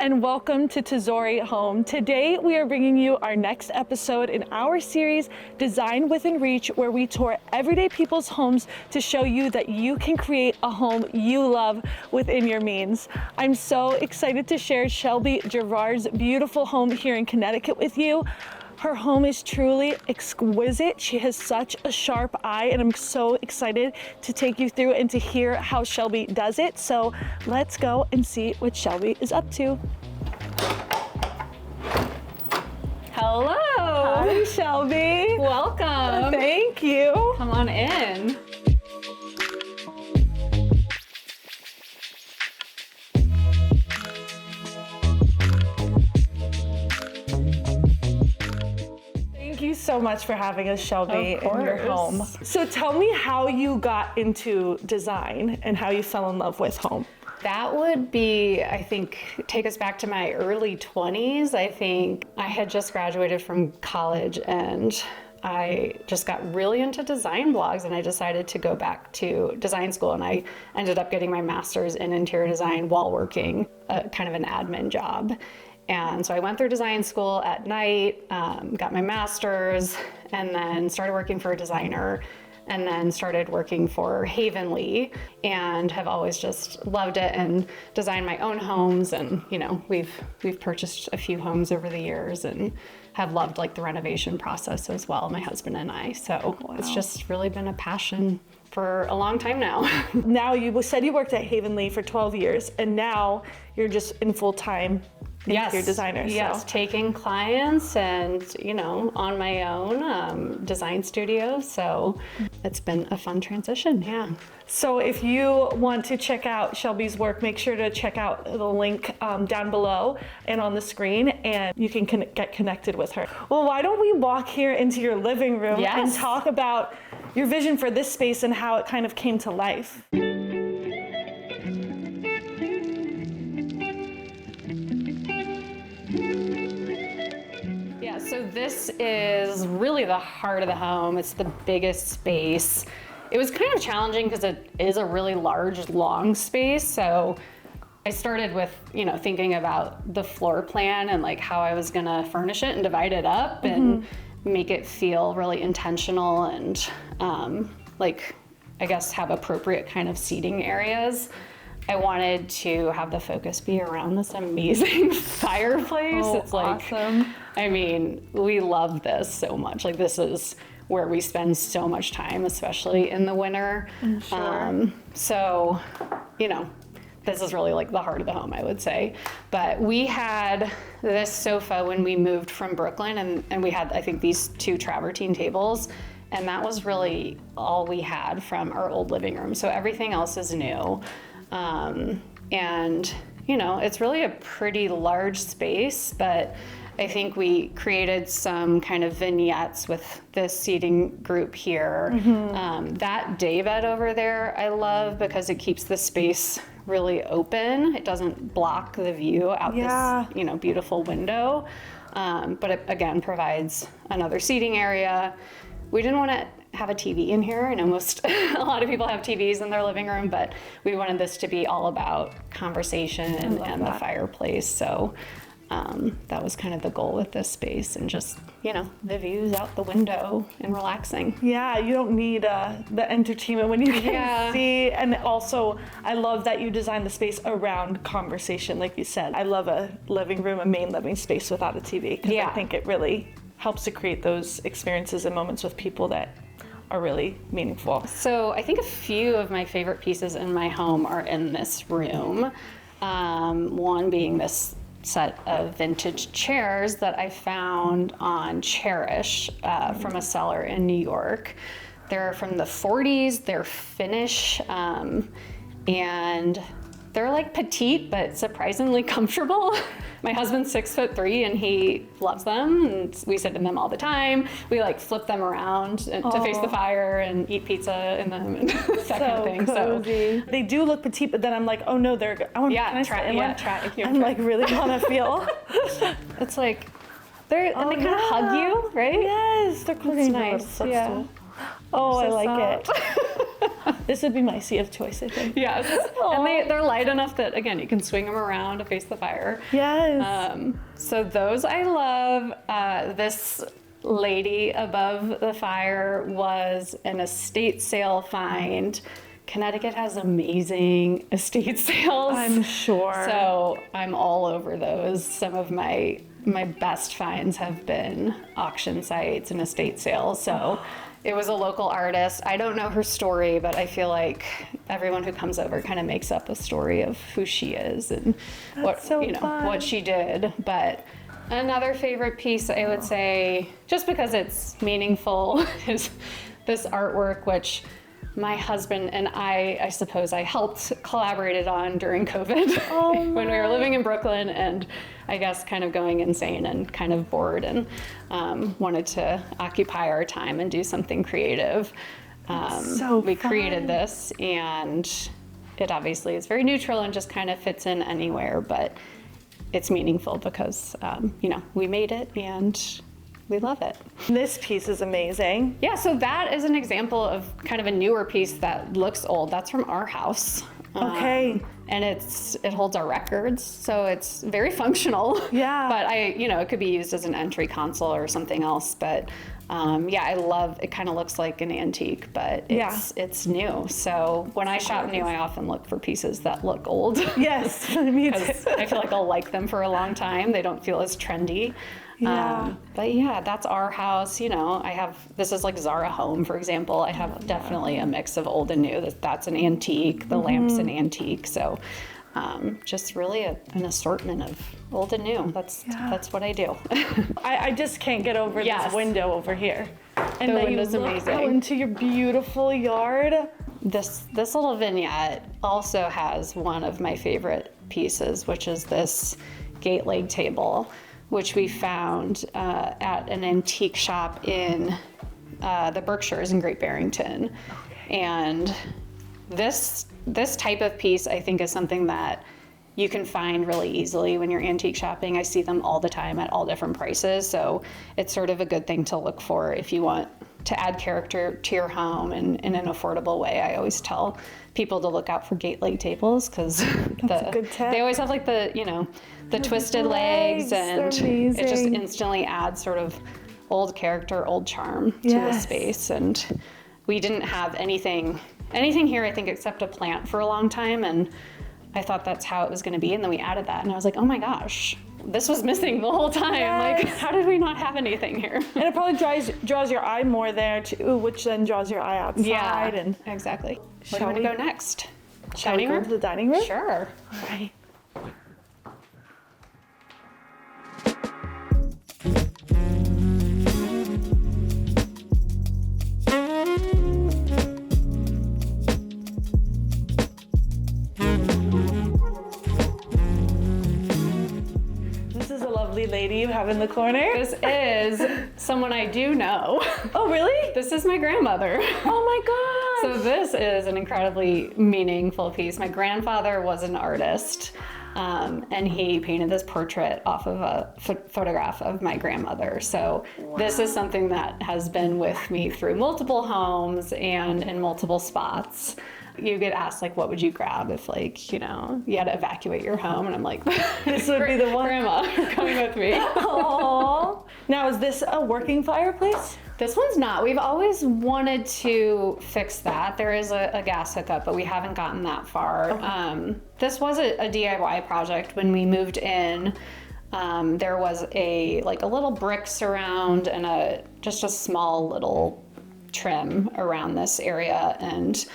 and welcome to Tesori Home. Today we are bringing you our next episode in our series, Design Within Reach, where we tour everyday people's homes to show you that you can create a home you love within your means. I'm so excited to share Shelby Girard's beautiful home here in Connecticut with you. Her home is truly exquisite. She has such a sharp eye, and I'm so excited to take you through and to hear how Shelby does it. So let's go and see what Shelby is up to. Hello. Hi, Shelby. Welcome. Thank you. Come on in. Thank you so much for having us, Shelby, Of in your home. course. So tell me how you got into design and how you fell in love with home. That would be, I think, take us back to my early 20s. I think I had just graduated from college and I just got really into design blogs, and I decided to go back to design school, and I ended up getting my master's in interior design while working kind of an admin job. And so I went through design school at night, got my master's, and then started working for a designer, and then started working for Havenly, and have always just loved it and designed my own homes. And you know, we've purchased a few homes over the years and have loved like the renovation process as well, my husband and I. So It's just really been a passion for a long time now. Now you said you worked at Havenly for 12 years, and now you're just in full-time interior designer. Yes, so. taking clients and, you know, on my own design studio. So it's been a fun transition, yeah. So if you want to check out Shelby's work, make sure to check out the link down below and on the screen, and you can get connected with her. Well, why don't we walk here into your living room and talk about your vision for this space and how it kind of came to life. Yeah, so this is really the heart of the home. It's the biggest space. It was kind of challenging because it is a really large, long space. So I started with, you know, thinking about the floor plan and like how I was gonna furnish it and divide it up and make it feel really intentional and like, I guess, have appropriate kind of seating areas. I wanted to have the focus be around this amazing fireplace. Oh, it's like, awesome. I mean, we love this so much. Like, this is where we spend so much time, especially in the winter. Sure. So, you know, this is really like the heart of the home, I would say. But we had this sofa when we moved from Brooklyn, and we had, I think, these two travertine tables. And that was really all we had from our old living room. So everything else is new. And, you know, it's really a pretty large space, but I think we created some kind of vignettes with this seating group here. That daybed over there I love because it keeps the space really open. It doesn't block the view out this, you know, beautiful window. But it, again, provides another seating area. We didn't want to have a TV in here. I know a lot of people have TVs in their living room, but we wanted this to be all about conversation and the fireplace. So that was kind of the goal with this space, and just, you know, the views out the window and relaxing. Yeah, you don't need the entertainment when you can see. And also, I love that you designed the space around conversation, like you said. I love a living room, a main living space without a TV, because I think it really helps to create those experiences and moments with people that are really meaningful. So I think a few of my favorite pieces in my home are in this room. One being this set of vintage chairs that I found on Cherish from a seller in New York. They're from the 40s, they're Finnish, and they're like petite but surprisingly comfortable. My husband's 6'3" and he loves them, and we sit in them all the time. We like flip them around to face the fire and eat pizza in them and that kind of thing. Cozy. So they do look petite, but then I'm like, oh no, they're. I want to try. I'm like really want to feel. It's like and they kind of hug you, right? Yes, they're cozy. Nice. Yeah. Oh, I like it. This would be my sea of choice, I think. Yes. And they're light enough that, again, you can swing them around to face the fire. Yes. So those I love. This lady above the fire was an estate sale find. Connecticut has amazing estate sales. I'm sure. So I'm all over those. Some of my best finds have been auction sites and estate sales. So it was a local artist. I don't know her story, but I feel like everyone who comes over kind of makes up a story of who she is and what she did. But another favorite piece, I would say, just because it's meaningful, is this artwork, which my husband and I suppose I helped collaborated on during COVID when we were living in Brooklyn and I guess kind of going insane and kind of bored and wanted to occupy our time and do something creative. We created this, and it obviously is very neutral and just kind of fits in anywhere, but it's meaningful because, we made it and we love it. This piece is amazing. Yeah, so that is an example of kind of a newer piece that looks old. That's from our house. Okay. And it holds our records, so it's very functional. Yeah. But it could be used as an entry console or something else. But I love, it kind of looks like an antique, but it's new. So when I shop new, I often look for pieces that look old. Yes, me too. I feel like I'll like them for a long time. They don't feel as trendy. Yeah. But yeah, that's our house. This is like Zara Home, for example. I have definitely a mix of old and new. That's an antique. The lamp's an antique. So just really an assortment of old and new. That's what I do. I just can't get over this window over here. And the then window's you look amazing. out into your beautiful yard. This little vignette also has one of my favorite pieces, which is this gate leg table, which we found at an antique shop in the Berkshires in Great Barrington. Okay. And this type of piece, I think, is something that you can find really easily when you're antique shopping. I see them all the time at all different prices. So it's sort of a good thing to look for if you want to add character to your home in an affordable way. I always tell people to look out for gate leg tables because they always have like the twisted legs, and it just instantly adds sort of old character, old charm to the space. And we didn't have anything here, I think, except a plant for a long time, and I thought that's how it was going to be, and then we added that, and I was like, oh my gosh, this was missing the whole time. Like, how did we not have anything here? And it probably draws your eye more there too, which then draws your eye outside. Yeah, and exactly. Where do you want to go next? Shall we go to the dining room? Sure. All right. Lady you have in the corner? This is someone I do know. Oh, really? This is my grandmother. Oh my gosh. So this is an incredibly meaningful piece. My grandfather was an artist, and he painted this portrait off of a photograph of my grandmother. So this is something that has been with me through multiple homes and in multiple spots. You get asked, like, what would you grab if, like, you had to evacuate your home? And I'm like, this would be the one. Grandma, you're coming with me. Aww. Now, is this a working fireplace? This one's not. We've always wanted to fix that. There is a gas hookup, but we haven't gotten that far. Okay. This was a DIY project. When we moved in, there was a little brick surround and just a small little trim around this area, and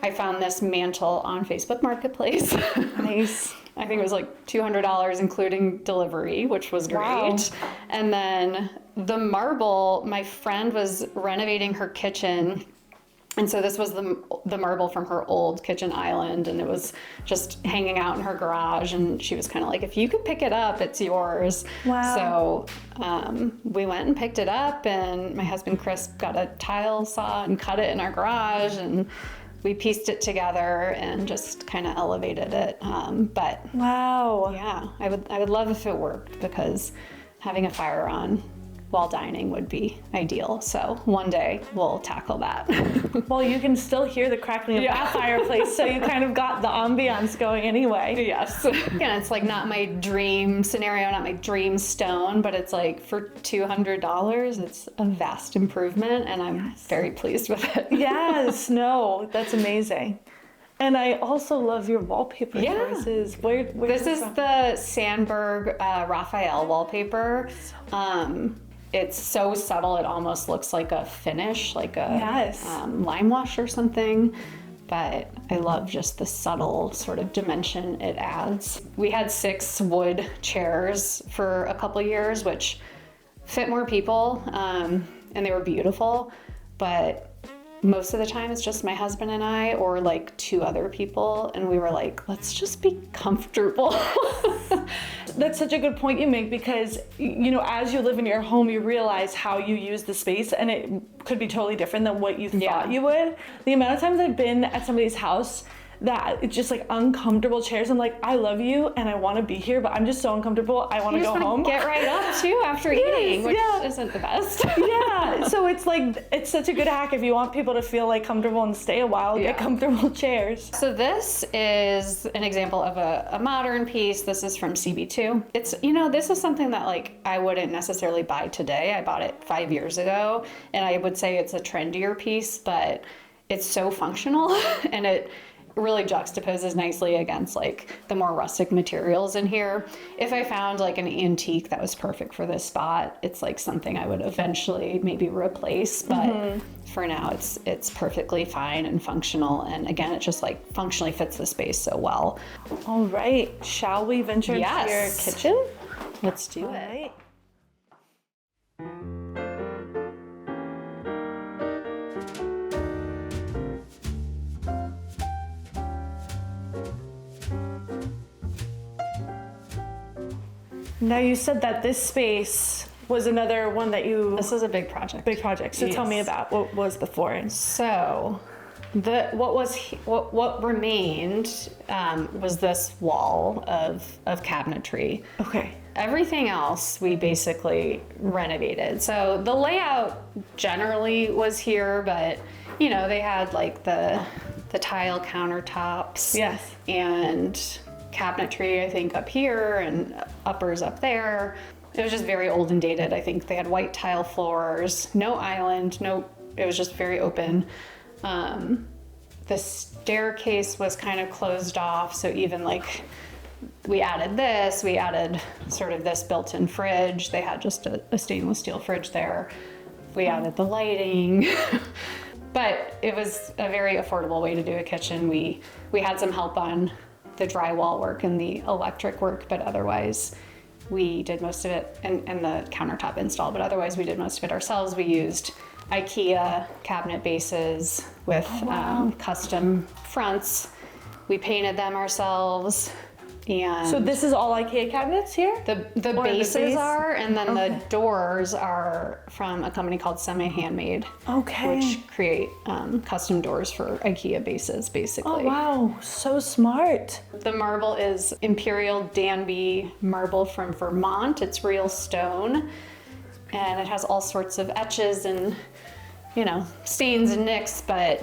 I found this mantle on Facebook Marketplace. Nice. I think it was like $200 including delivery, which was great. Wow. And then the marble, my friend was renovating her kitchen, and so this was the marble from her old kitchen island, and it was just hanging out in her garage, and she was kind of like, if you could pick it up, it's yours. Wow. So we went and picked it up, and my husband Chris got a tile saw and cut it in our garage, and we pieced it together and just kind of elevated it. But wow. Yeah, I would love if it worked, because having a fire on while dining would be ideal. So one day we'll tackle that. Well, you can still hear the crackling of that fireplace, so you kind of got the ambiance going anyway. Yes. Again, it's like not my dream scenario, not my dream stone, but it's like for $200, it's a vast improvement, and I'm very pleased with it. Yes, no, that's amazing. And I also love your wallpaper choices. This is the Sandberg Raphael wallpaper. It's so subtle, it almost looks like a finish, like a lime wash or something. But I love just the subtle sort of dimension it adds. We had 6 wood chairs for a couple years, which fit more people, and they were beautiful. But most of the time it's just my husband and I, or like 2 other people, and we were like, let's just be comfortable. That's such a good point you make, because you know, as you live in your home, you realize how you use the space, and it could be totally different than what you thought you would. The amount of times I've been at somebody's house that it's just like uncomfortable chairs, I'm like, I love you and I want to be here, but I'm just so uncomfortable, I want to go home. Get right up too after eating, which isn't the best. Yeah, so it's like, it's such a good hack if you want people to feel like comfortable and stay a while, get comfortable chairs. So this is an example of a modern piece. This is from CB2. It's, you know, this is something that like I wouldn't necessarily buy today. I bought it 5 years ago, and I would say it's a trendier piece, but it's so functional and it really juxtaposes nicely against like the more rustic materials in here. If I found like an antique that was perfect for this spot, it's like something I would eventually maybe replace, but for now it's perfectly fine and functional, and again it just like functionally fits the space so well. All right, shall we venture into your kitchen? Let's do it. Right. Now you said that this space was another one that you... This is a big project. Big project. So tell me about what was before. So what remained was this wall of cabinetry. Okay. Everything else we basically renovated. So the layout generally was here, but you know, they had like the tile countertops. Yes. And cabinetry, I think, up here and uppers up there. It was just very old and dated. I think they had white tile floors, no island, it was just very open. The staircase was kind of closed off, so even like we added sort of this built-in fridge. They had just a stainless steel fridge there. We added the lighting. But it was a very affordable way to do a kitchen. We had some help on the drywall work and the electric work, but otherwise we did most of it, and the countertop install, but otherwise we did most of it ourselves. We used IKEA cabinet bases with custom fronts. We painted them ourselves. And so this is all IKEA cabinets here? The bases are, and then the doors are from a company called Semi Handmade. Okay. Which create custom doors for IKEA bases, basically. Oh wow, so smart. The marble is Imperial Danby marble from Vermont. It's real stone, and it has all sorts of etches and, you know, stains and nicks, but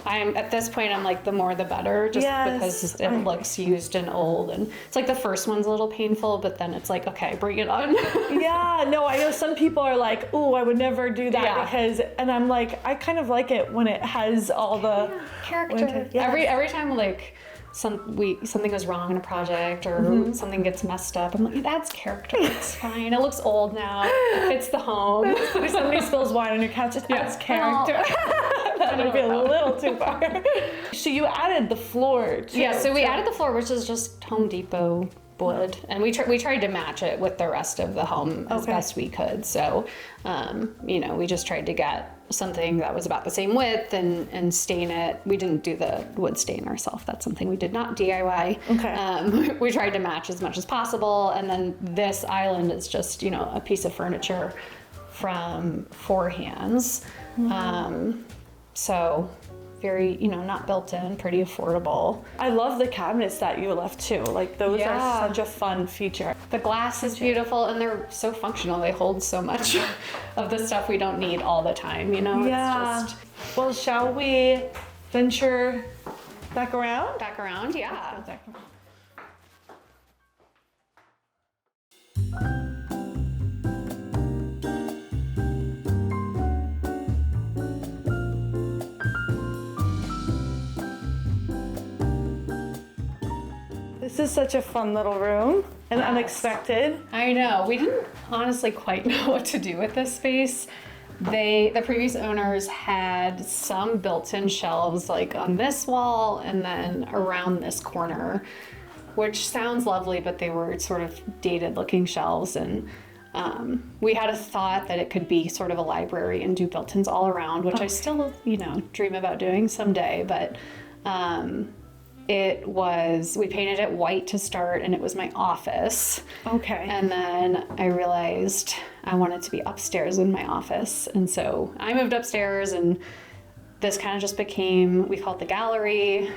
at this point I'm like, the more the better, just because it looks used and old, and it's like the first one's a little painful, but then it's like, okay, bring it on. Yeah, no, I know some people are like, oh, I would never do that because, and I'm like, I kind of like it when it has all the character. Every time like something goes wrong in a project or something gets messed up, I'm like, that's character. It's fine. It looks old now. It fits the home. If somebody spills wine on your couch, it adds character. That would be a little too far. So you added the floor too. Yeah, so we added the floor, which is just Home Depot wood, and we tried to match it with the rest of the home as best we could. So, you know, we just tried to get something that was about the same width and stain it. We didn't do the wood stain ourselves. That's something we did not DIY. Okay. We tried to match as much as possible, and then this island is just, you know, a piece of furniture from Four Hands. So very, you know, not built in, pretty affordable. I love the cabinets that you left too. Like those are such a fun feature. The glass is beautiful, and they're so functional. They hold so much of the stuff we don't need all the time, you know? Yeah. It's just Well, shall we venture back around? back around, yeah. This is such a fun little room and unexpected. I know. We didn't honestly quite know what to do with this space. The previous owners had some built-in shelves like on this wall and then around this corner, which sounds lovely, but they were sort of dated looking shelves. And we had a thought that it could be sort of a library and do built-ins all around, which I still, dream about doing someday. But we painted it white to start, and it was my office. Okay. And then I realized I wanted to be upstairs in my office. And so I moved upstairs, and this kind of just became, we call it the gallery.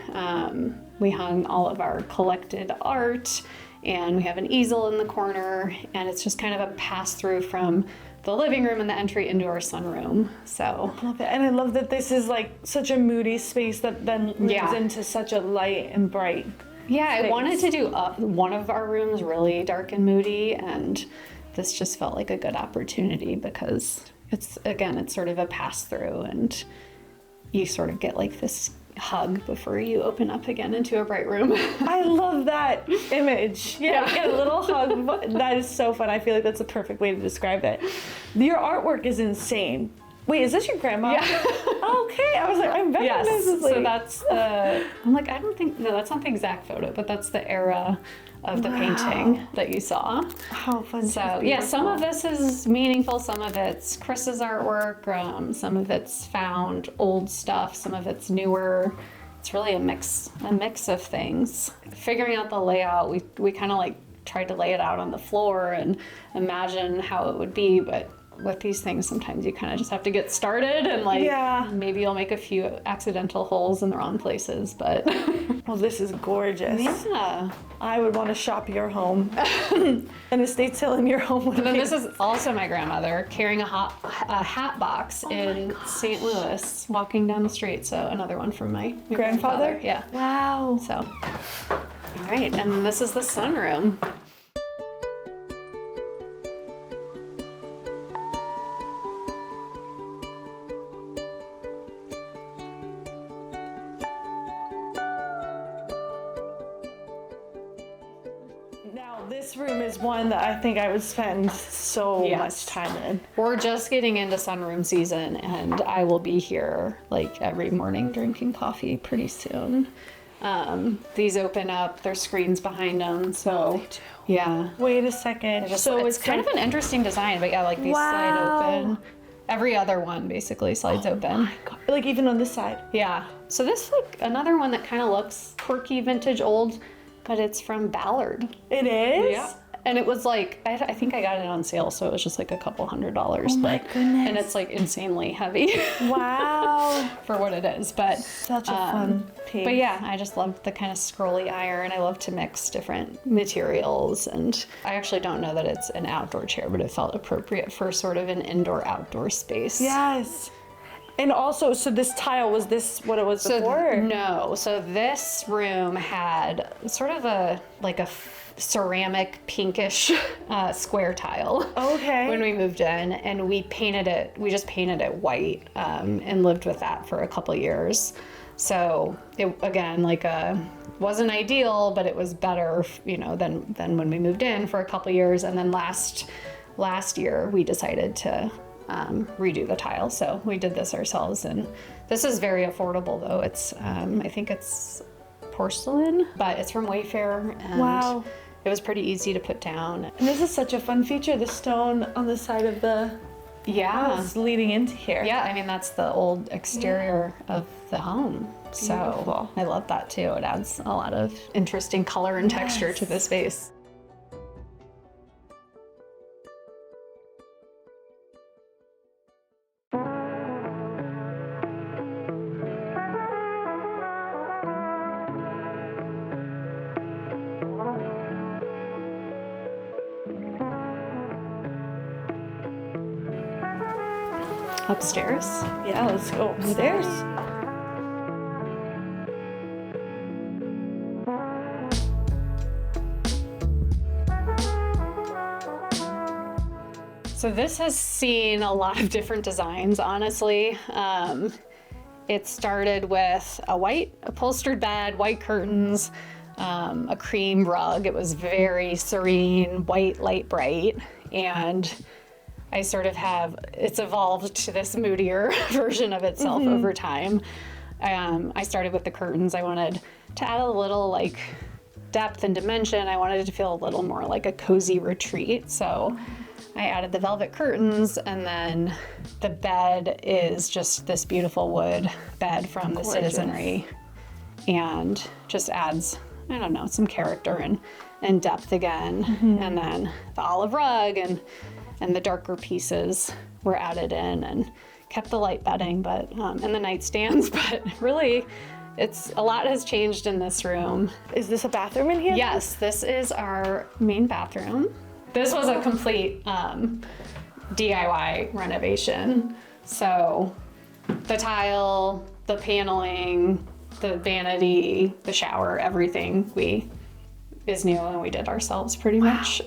We hung all of our collected art, and we have an easel in the corner, and it's just kind of a pass through from the living room and the entry into our sunroom. So Love it. And I love that this is like such a moody space that then moves into such a light and bright. yeah, space. I wanted to do one of our rooms really dark and moody, and this just felt like a good opportunity because it's sort of a pass through, and you sort of get like this hug before you open up again into a bright room. I love that image. Yeah, you get a little hug. That is so fun. I feel like that's a perfect way to describe it. Your artwork is insane. Wait, is this your grandma? Yeah. Okay, I was like, I recognize this lady. So that's I'm like, that's not the exact photo, but that's the era of the painting that you saw. How fun. So yeah, some of this is meaningful, some of it's Chris's artwork, some of it's found old stuff, some of it's newer. It's really a mix of things. Figuring out the layout, we kind of like tried to lay it out on the floor and imagine how it would be, but with these things, sometimes you kind of just have to get started, and maybe you'll make a few accidental holes in the wrong places, but Well, this is gorgeous. yeah. I would want to shop your home. An estate sale in your home. And then this is also my grandmother carrying a hat box in St. Louis, walking down the street. So another one from my grandfather. Yeah. Wow. So, all right, and this is the sunroom. Now, this room is one that I think I would spend so much time in. We're just getting into sunroom season, and I will be here like every morning drinking coffee pretty soon. These open up, there's screens behind them, so they do. Yeah. Wait a second. So it's kind of an interesting design, but yeah, like these slide open. Every other one basically slides open. My God. Like even on this side. Yeah. So this like another one that kind of looks quirky, vintage, old, but it's from Ballard. It is? Yeah. And it was like, I think I got it on sale, so it was just like a couple $100. Oh my goodness. And it's like insanely heavy. Wow. For what it is. But Such a fun piece. But yeah, I just loved the kind of scrolly iron. I love to mix different materials. And I actually don't know that it's an outdoor chair, but it felt appropriate for sort of an indoor-outdoor space. Yes. And also, so this tile, was this what it was before? No. So this room had sort of a ceramic pinkish square tile. Okay. When we moved in, and we just painted it white and lived with that for a couple years. So it again wasn't ideal, but it was better, than when we moved in for a couple years. And then last year we decided to redo the tile, so we did this ourselves. And this is very affordable though. It's I think it's porcelain, but it's from Wayfair, and wow. It was pretty easy to put down. And this is such a fun feature, the stone on the side of the house leading into here. Yeah, I mean, that's the old exterior of the home. So Beautiful. I love that too. It adds a lot of interesting color and texture to the space. upstairs. Yeah, let's go upstairs. So this has seen a lot of different designs, honestly. It started with a white upholstered bed, white curtains, a cream rug. It was very serene, white, light, bright. And I sort of it's evolved to this moodier version of itself over time. I started with the curtains. I wanted to add a little like depth and dimension. I wanted it to feel a little more like a cozy retreat. So I added the velvet curtains, and then the bed is just this beautiful wood bed from the Citizenry, and just adds, I don't know, some character and depth again. And then the olive rug and the darker pieces were added in and kept the light bedding, but and the nightstands. But really, a lot has changed in this room. Is this a bathroom in here? Yes, this is our main bathroom. This was a complete DIY renovation. So the tile, the paneling, the vanity, the shower, everything is new, and we did ourselves pretty much.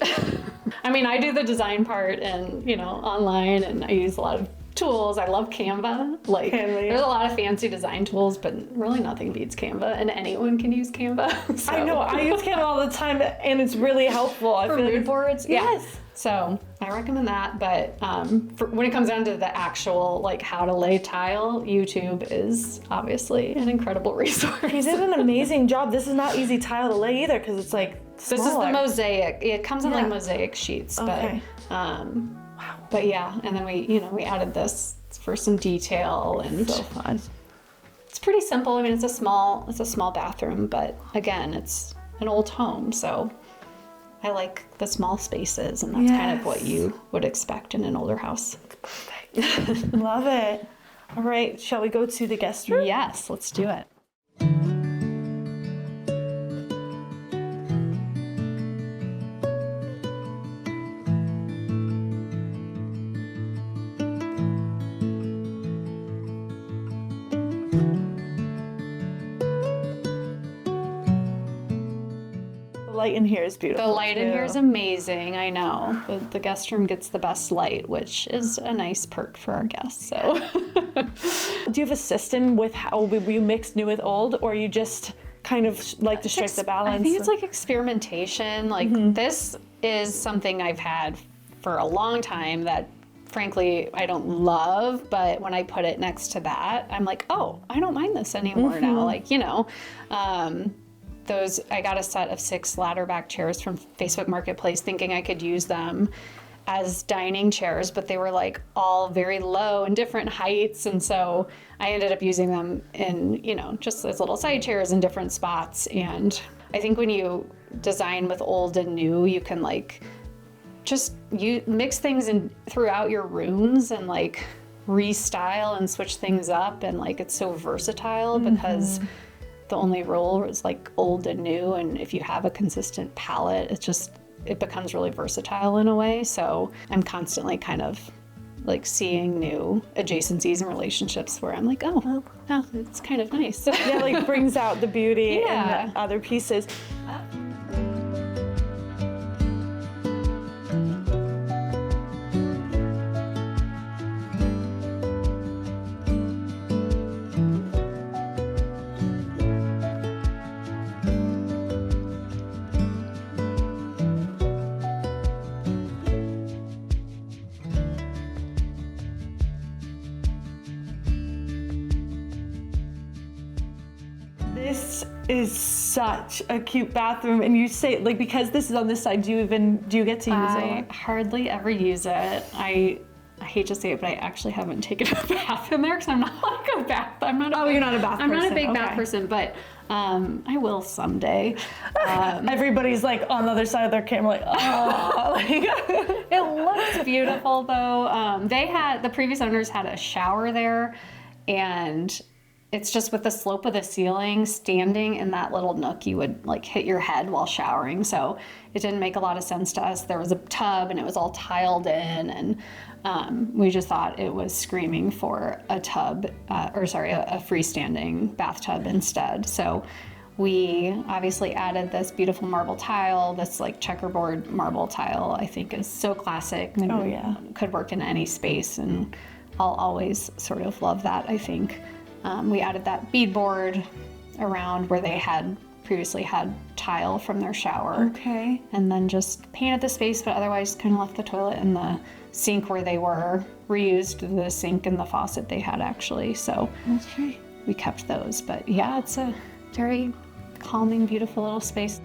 I mean, I do the design part and, online, and I use a lot of tools. I love Canva. There's a lot of fancy design tools, but really nothing beats Canva, and anyone can use Canva. So. I know, I use Canva all the time, and it's really helpful. For mood boards? Yes. Yeah. So I recommend that, but when it comes down to the actual, how to lay tile, YouTube is obviously an incredible resource. You did an amazing job. This is not easy tile to lay either, because it's smaller. This is the mosaic. It comes in mosaic sheets, okay. But yeah, and then we added this for some detail, and so fun. It's pretty simple. I mean, it's a small bathroom, but again, it's an old home, so I like the small spaces, and that's kind of what you would expect in an older house. Perfect. Love it. All right, shall we go to the guest room? Yes, let's do it. The light in here is beautiful. The light in here is amazing. I know. The guest room gets the best light, which is a nice perk for our guests. So, do you have a system with how you mix new with old, or you just kind of like to strike the balance? I think it's like experimentation. This is something I've had for a long time that, frankly, I don't love, but when I put it next to that, I'm like, oh, I don't mind this anymore now. I got a set of 6 ladder back chairs from Facebook Marketplace, thinking I could use them as dining chairs, but they were all very low and different heights. And so I ended up using them in, just as little side chairs in different spots. And I think when you design with old and new, you can you mix things in throughout your rooms and restyle and switch things up. And it's so versatile because the only rule is old and new, and if you have a consistent palette, it becomes really versatile in a way. So I'm constantly kind of seeing new adjacencies and relationships where I'm oh, it's kind of nice. Yeah, brings out the beauty in the other pieces. This is such a cute bathroom, and you say because this is on this side, do you get to use it? I hardly ever use it. I hate to say it, but I actually haven't taken a bath in there because I'm not a bath. You're not a bath person. I'm not a big bath person, but I will someday. Everybody's on the other side of their camera oh. It looks beautiful though. The previous owners had a shower there, and it's just with the slope of the ceiling, standing in that little nook, you would like hit your head while showering. So it didn't make a lot of sense to us. There was a tub and it was all tiled in, and we just thought it was screaming for a tub, a freestanding bathtub instead. So we obviously added this beautiful marble tile. This like checkerboard marble tile, I think, is so classic and could work in any space, and I'll always sort of love that, I think. We added that beadboard around where they had previously had tile from their shower. Okay. And then just painted the space, but otherwise kind of left the toilet and the sink where they were, reused the sink and the faucet they had actually. So Okay. we kept those. But yeah, it's a very calming, beautiful little space.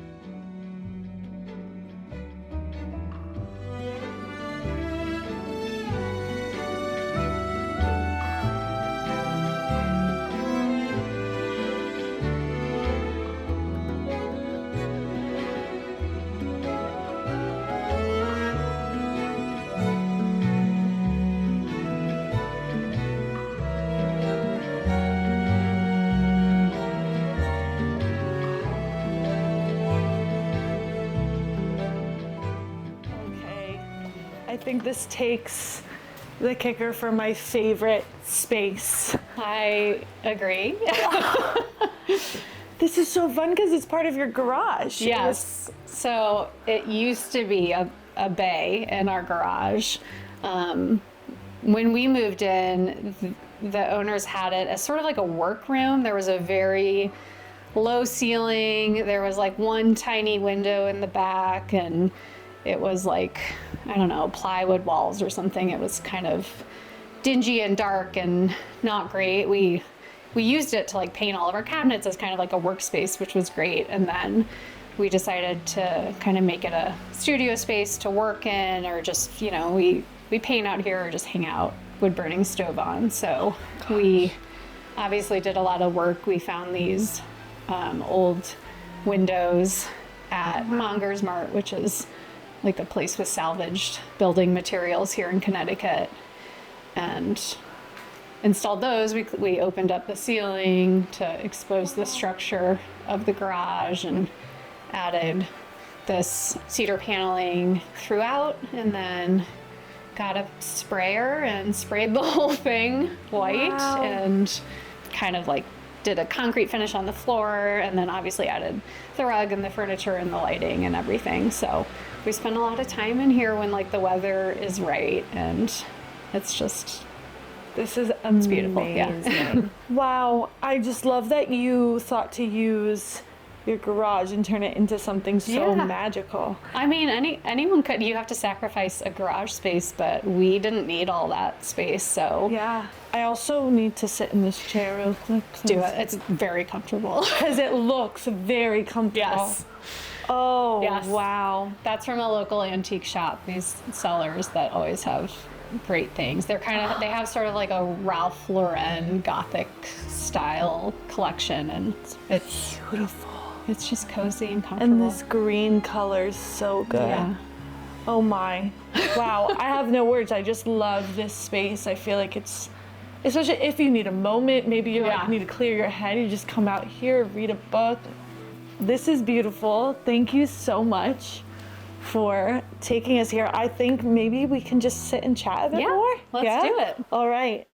Okay. I think this takes the kicker for my favorite space. I agree. This is so fun because it's part of your garage. Yes. So it used to be a bay in our garage. When we moved in, the owners had it as sort of like a workroom. There was a very low ceiling. There was like one tiny window in the back, and it was like, I don't know, plywood walls or something. It was kind of dingy and dark and not great. We used it to like paint all of our cabinets as kind of like a workspace, which was great. And then we decided to kind of make it a studio space to work in, or just, you know, we paint out here or just hang out, wood burning stove on. So we obviously did a lot of work. We found these old windows at Monger's Mart, which is like a place with salvaged building materials here in Connecticut, and installed those. We opened up the ceiling to expose the structure of the garage and added this cedar paneling throughout, and then got a sprayer and sprayed the whole thing white. Wow. And kind of like did a concrete finish on the floor, and then obviously added the rug and the furniture and the lighting and everything. So we spend a lot of time in here when like the weather is right, and it's just, This is amazing. it's beautiful. Yeah. Wow. I just love that you thought to use your garage and turn it into something so Yeah. magical. I mean, anyone could. You have to sacrifice a garage space, but we didn't need all that space, so Yeah. I also need to sit in this chair real quick. do it. It's very comfortable. Because it looks very comfortable. Yes. Oh, Yes. wow. That's from a local antique shop. These sellers that always have great things. They're kind of, they have sort of like a Ralph Lauren Gothic style collection, and it's Beautiful. it's just cozy and comfortable. And this green color is so good. Yeah. Oh my. Wow. I have no words. I just love this space. I feel like it's, especially if you need a moment, maybe you like Yeah. need to clear your head, you just come out here, read a book. This is beautiful. Thank you so much for taking us here. I think maybe we can just sit and chat a bit Yeah, more. let's do it. All right.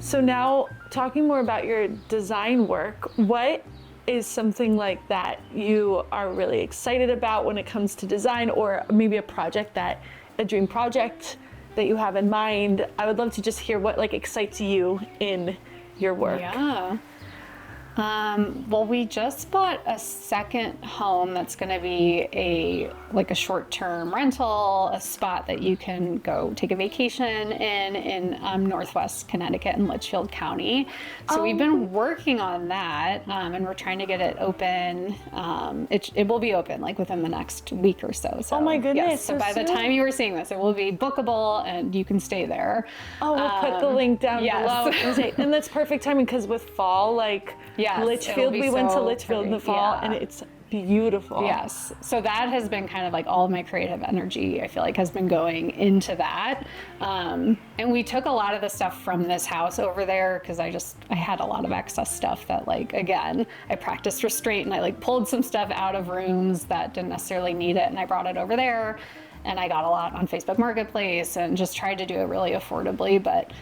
So now, talking more about your design work, what is something like that you are really excited about when it comes to design, or maybe a dream project that you have in mind? I would love to just hear what like excites you in your work. Yeah. Well, we just bought a second home that's going to be a short-term rental, a spot that you can go take a vacation in Northwest Connecticut in Litchfield County. So we've been working on that, and we're trying to get it open. It will be open like within the next week or so. So Oh my goodness, yes, so so by the soon. time you are seeing this, it will be bookable and you can stay there. Oh, we'll put the link down yes. below. And that's perfect timing because with fall, like Yes, it'll Litchfield, be we went to so Litchfield in the pretty, fall yeah. and it's beautiful. Yes. So that has been kind of like all of my creative energy, I feel like, has been going into that. And we took a lot of the stuff from this house over there because I had a lot of excess stuff that, like, again, I practiced restraint and I like pulled some stuff out of rooms that didn't necessarily need it and I brought it over there. And I got a lot on Facebook Marketplace and just tried to do it really affordably. But,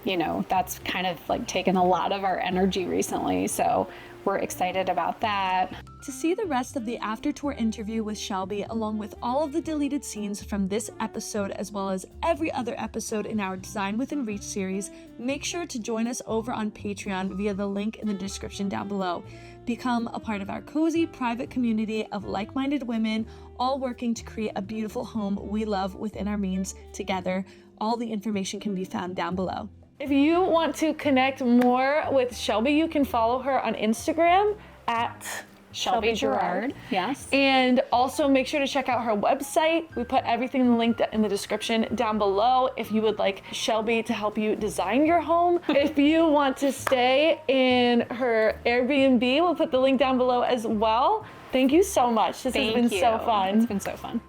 you know, that's kind of like taken a lot of our energy recently. So we're excited about that. To see the rest of the after tour interview with Shelby, along with all of the deleted scenes from this episode, as well as every other episode in our Design Within Reach series, make sure to join us over on Patreon via the link in the description down below. Become a part of our cozy, private community of like-minded women, all working to create a beautiful home we love within our means together. All the information can be found down below. If you want to connect more with Shelby, you can follow her on Instagram at Shelby Girard. Yes. And also make sure to check out her website. We put everything linked in the description down below if you would like Shelby to help you design your home. If you want to stay in her Airbnb, we'll put the link down below as well. Thank you so much. This has been so fun. It's been so fun.